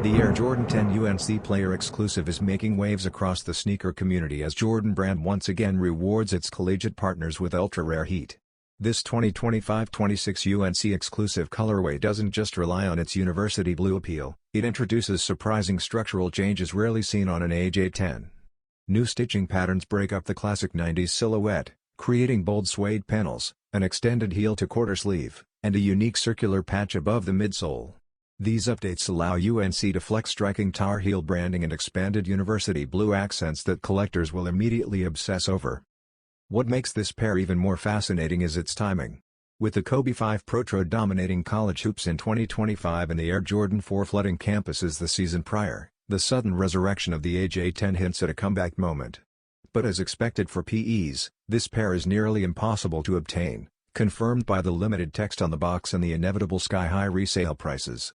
The Air Jordan 10 UNC player exclusive is making waves across the sneaker community as Jordan Brand once again rewards its collegiate partners with ultra-rare heat. This 2025-26 UNC exclusive colorway doesn't just rely on its university blue appeal, it introduces surprising structural changes rarely seen on an AJ10. New stitching patterns break up the classic 90s silhouette, creating bold suede panels, an extended heel to quarter sleeve, and a unique circular patch above the midsole. These updates allow UNC to flex striking Tar Heel branding and expanded university blue accents that collectors will immediately obsess over. What makes this pair even more fascinating is its timing. With the Kobe 5 Protro dominating college hoops in 2025 and the Air Jordan 4 flooding campuses the season prior, the sudden resurrection of the AJ10 hints at a comeback moment. But as expected for PEs, this pair is nearly impossible to obtain, confirmed by the limited text on the box and the inevitable sky-high resale prices.